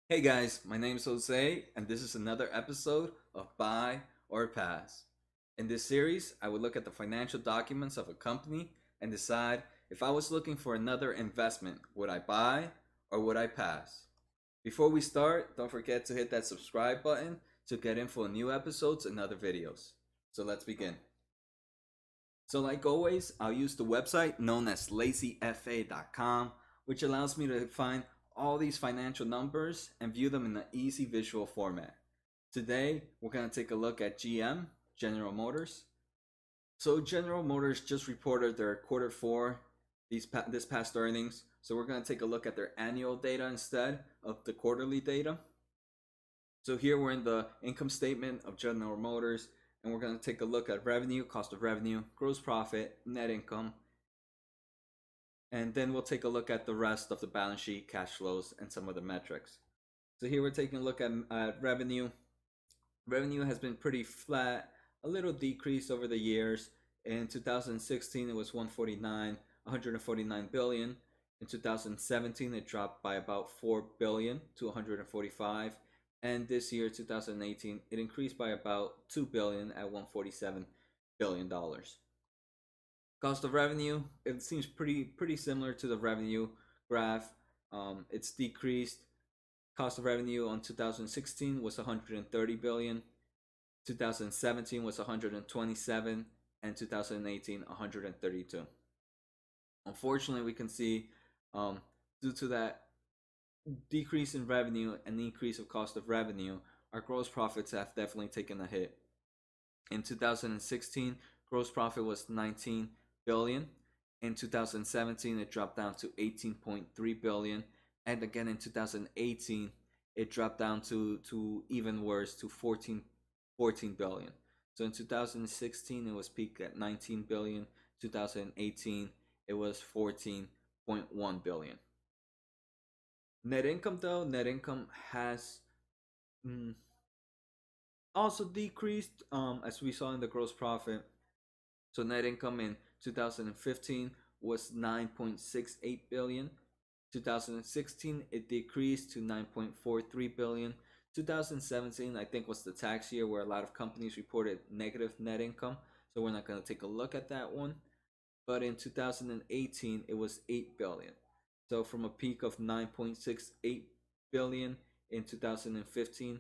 Hey guys, my name is Jose, and this is another episode of Buy or Pass. In this series, I would look at the financial documents of a company and decide if I was looking for another investment, would I buy or would I pass? Before we start, don't forget to hit that subscribe button to get info on new episodes and other videos. So let's begin. So, like always, I'll use the website known as lazyfa.com, which allows me to find all these financial numbers and view them in an easy visual format. Today, we're going to take a look at GM, General Motors. So, General Motors just reported their quarter four this past earnings. So, we're going to take a look at their annual data instead of the quarterly data. So here we're in the income statement of General Motors, and we're going to take a look at revenue, cost of revenue, gross profit, net income, and then we'll take a look at the rest of the balance sheet, cash flows, and some of the metrics. So here we're taking a look at revenue. Revenue has been pretty flat, a little decrease over the years. In 2016, it was 149 billion. In 2017, it dropped by about 4 billion to 145, and this year, 2018, it increased by about 2 billion at 147 billion dollars. Cost of revenue, it seems pretty similar to the revenue graph. It's decreased. Cost of revenue on 2016 was 130 billion, 2017 was 127, and 2018 132. Unfortunately, we can see due to that decrease in revenue and increase of cost of revenue, our gross profits have definitely taken a hit. In 2016, gross profit was 19 billion. In 2017, it dropped down to 18.3 billion, and again in 2018, it dropped down to even worse to 14 billion. So in 2016, it was peaked at 19 billion. 2018, it was 14.1 billion. Net income though, net income has mm, also decreased as we saw in the gross profit. So net income in 2015 was 9.68 billion. 2016 it decreased to 9.43 billion. 2017 I think was the tax year where a lot of companies reported negative net income. So we're not going to take a look at that one. But in 2018 it was 8 billion. So from a peak of 9.68 billion in 2015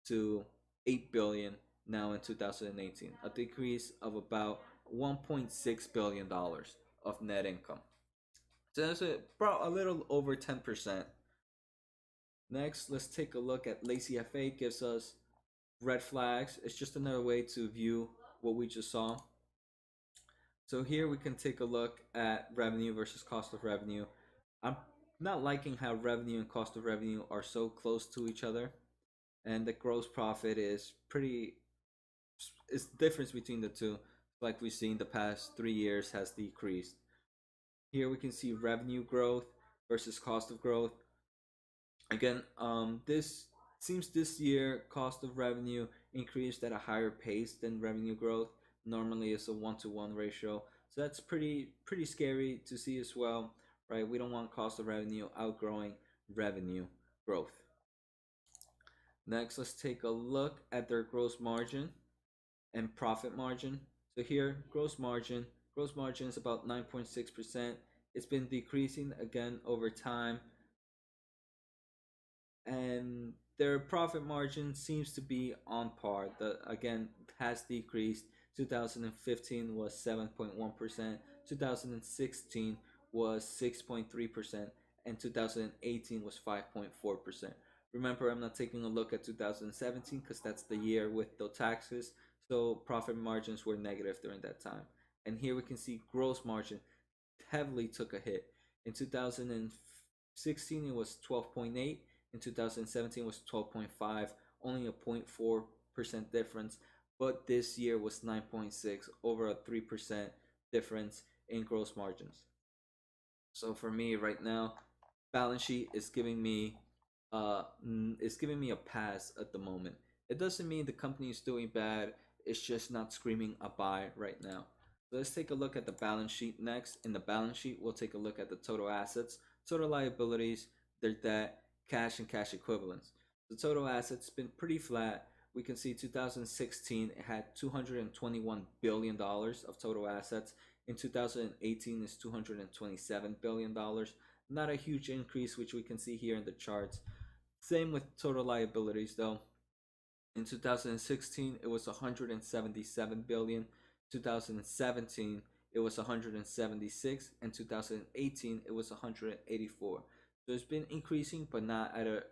to 8 billion now in 2018, a decrease of about 1.6 billion dollars of net income. So that's about a little over 10%. Next, let's take a look at Lazy FA. Gives us red flags. It's just another way to view what we just saw. So here we can take a look at revenue versus cost of revenue. I'm not liking how revenue and cost of revenue are so close to each other, and the gross profit is pretty. It's the difference between the two, like we've seen the past 3 years, has decreased. Here we can see revenue growth versus cost of growth. Again, this seems this year cost of revenue increased at a higher pace than revenue growth. Normally, it's a 1-to-1 ratio, so that's pretty scary to see as well, right? We don't want cost of revenue outgrowing revenue growth. Next, let's take a look at their gross margin and profit margin. So here, gross margin is about 9.6%. It's been decreasing again over time, and their profit margin seems to be on par. That again has decreased. 2015 was 7.1%, 2016 was 6.3%, and 2018 was 5.4%. Remember, I'm not taking a look at 2017 because that's the year with the taxes, so profit margins were negative during that time. And here we can see gross margin heavily took a hit. In 2016, it was 12.8. In 2017, was 12.5. Only a 0.4% difference. But this year was 9.6, over a 3% difference in gross margins. So for me right now, balance sheet is giving me a pass at the moment. It doesn't mean the company is doing bad. It's just not screaming a buy right now. So let's take a look at the balance sheet next. In the balance sheet, we'll take a look at the total assets, total liabilities, their debt, cash and cash equivalents. The total assets been pretty flat. We can see 2016 it had $221 billion of total assets. In 2018 is $227 billion. Not a huge increase, which we can see here in the charts. Same with total liabilities though. In 2016 it was 177 billion. 2017 it was 176, and 2018 it was 184. So it's been increasing, but not at a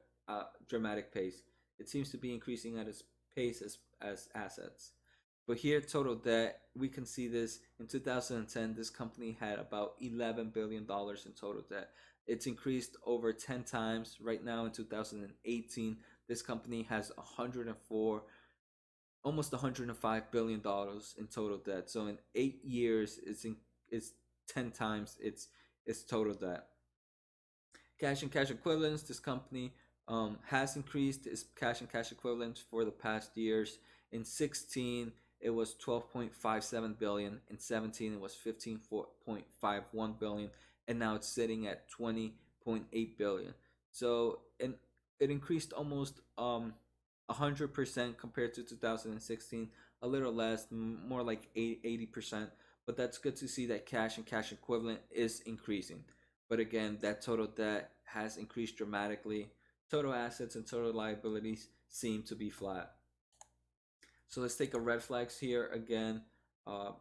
dramatic pace. It seems to be increasing at a pace as assets. But here, total debt, we can see this in 2010. This company had about $11 billion in total debt. It's increased over 10 times. Right now, in 2018, this company has 104, almost $105 billion in total debt. So in 8 years, it's 10 times its total debt. Cash and cash equivalents. This company has increased its cash and cash equivalents for the past years. In 16, it was 12.57 billion. In 17, it was 15.51 billion, and now it's sitting at 20.8 billion. So, and it increased almost 100% compared to 2016. A little less, more like 80%. But that's good to see that cash and cash equivalent is increasing. But again, that total debt has increased dramatically. Total assets and total liabilities seem to be flat. So let's take a red flags here again.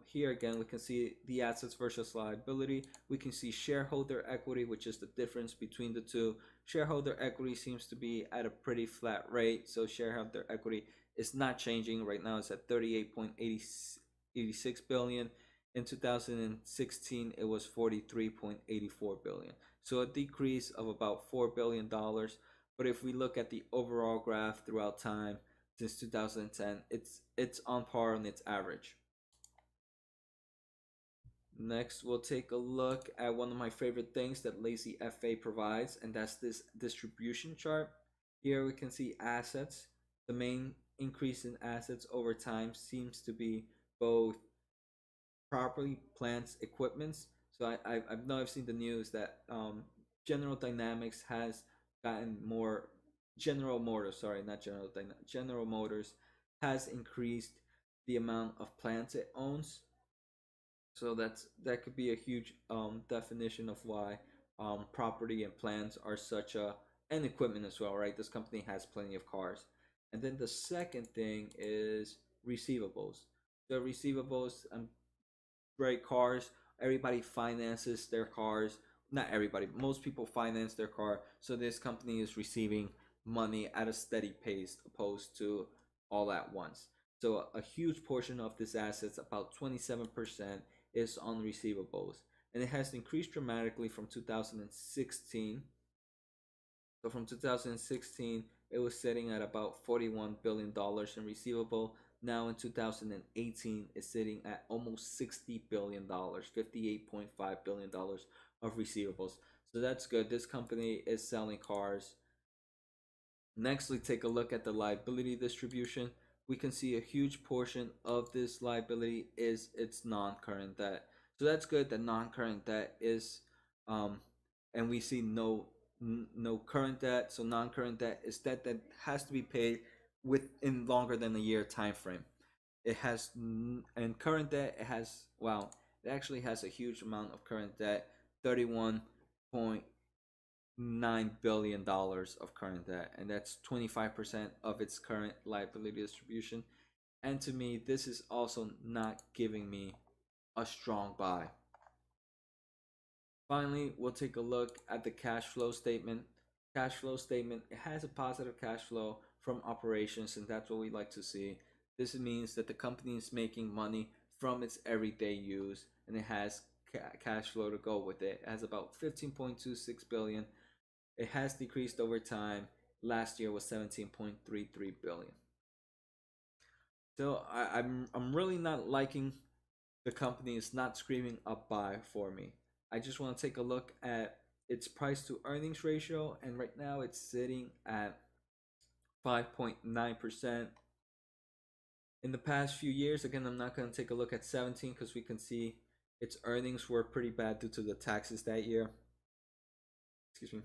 Here again, we can see the assets versus liability. We can see shareholder equity, which is the difference between the two. Shareholder equity seems to be at a pretty flat rate. So shareholder equity is not changing. Right now it's at 38.86 billion. In 2016, it was 43.84 billion. So a decrease of about $4 billion. But if we look at the overall graph throughout time, since 2010, it's on par on its average. Next, we'll take a look at one of my favorite things that Lazy FA provides, and that's this distribution chart. Here we can see assets. The main increase in assets over time seems to be both property, plants, equipments. So I know I've seen the news that General Dynamics has gotten more. General Motors, sorry, not General Dynamics. General Motors has increased the amount of plants it owns. So that could be a huge definition of why property and plants are such a, and equipment as well, right? This company has plenty of cars. And then the second thing is receivables. The receivables, right, cars, everybody finances their cars. Not everybody, most people finance their car. So this company is receiving money at a steady pace opposed to all at once. So a huge portion of this assets, about 27%, is on receivables, and it has increased dramatically from 2016. So from 2016, it was sitting at about $41 billion in receivable. Now in 2018, it's sitting at almost $60 billion, $58.5 billion of receivables. So that's good. This company is selling cars. Next, we take a look at the liability distribution. We can see a huge portion of this liability is its non-current debt. So that's good that non-current debt is, and we see no current debt. So non-current debt is debt that has to be paid within longer than a year time frame. It has, and current debt, it has, wow, it actually has a huge amount of current debt, $31.9 billion of current debt, and that's 25% of its current liability distribution. And to me, this is also not giving me a strong buy. Finally, we'll take a look at the cash flow statement. Cash flow statement, it has a positive cash flow from operations, and that's what we like to see. This means that the company is making money from its everyday use, and it has cash flow to go with it. It has about 15.26 billion. It has decreased over time. Last year was 17.33 billion. So I'm really not liking the company. Is not screaming a buy for me. I just want to take a look at its price to earnings ratio, and right now it's sitting at 5.9%. In the past few years, again, I'm not going to take a look at 17 because we can see its earnings were pretty bad due to the taxes that year. Excuse me.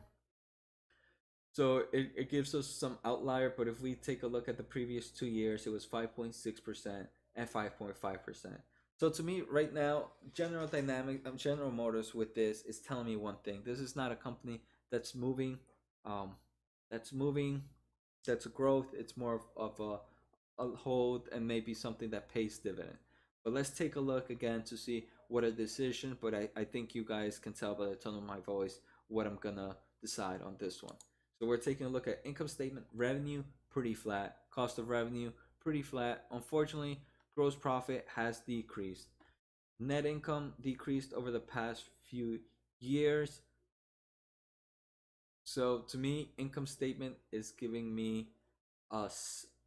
So it gives us some outlier, but if we take a look at the previous 2 years, it was 5.6% and 5.5%. So to me, right now, General Motors with this is telling me one thing: this is not a company that's moving, um, that's moving, that's a growth. It's more of a hold and maybe something that pays dividend. But let's take a look again to see what a decision. But I think you guys can tell by the tone of my voice what I'm gonna decide on this one. So we're taking a look at income statement, revenue, pretty flat. Cost of revenue, pretty flat. Unfortunately, gross profit has decreased. Net income decreased over the past few years. So to me, income statement is giving me a,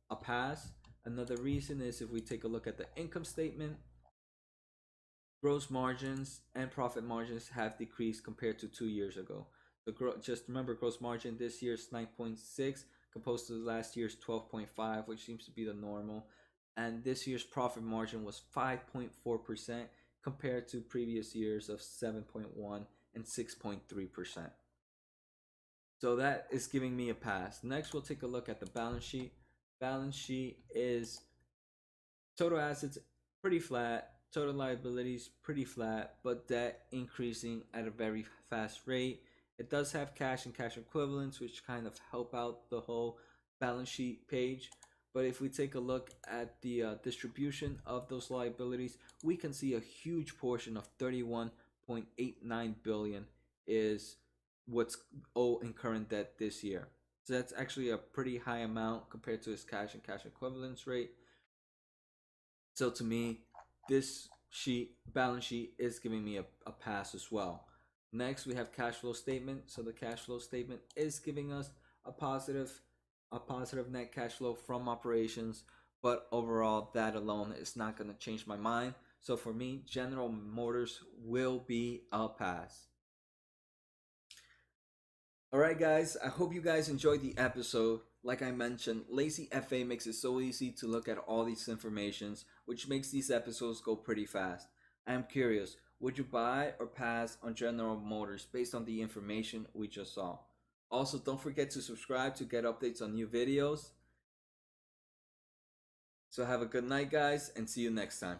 a pass. Another reason is if we take a look at the income statement, gross margins and profit margins have decreased compared to 2 years ago. Just remember, gross margin this year is 9.6 opposed to last year's 12.5, which seems to be the normal. And this year's profit margin was 5.4% compared to previous years of 7.1 and 6.3%. So that is giving me a pass. Next, we'll take a look at the balance sheet. Balance sheet is total assets pretty flat, total liabilities pretty flat, but debt increasing at a very fast rate. It does have cash and cash equivalents, which kind of help out the whole balance sheet page. But if we take a look at the distribution of those liabilities, we can see a huge portion of 31.89 billion is what's owed in current debt this year. So that's actually a pretty high amount compared to his cash and cash equivalents rate. So to me, this balance sheet is giving me a pass as well. Next, we have cash flow statement. So the cash flow statement is giving us a positive net cash flow from operations, but overall that alone is not going to change my mind. So for me, General Motors will be a pass. Alright guys, I hope you guys enjoyed the episode. Like I mentioned, Lazy FA makes it so easy to look at all these informations, which makes these episodes go pretty fast. I am curious, would you buy or pass on General Motors based on the information we just saw? Also, don't forget to subscribe to get updates on new videos. So have a good night guys, and see you next time.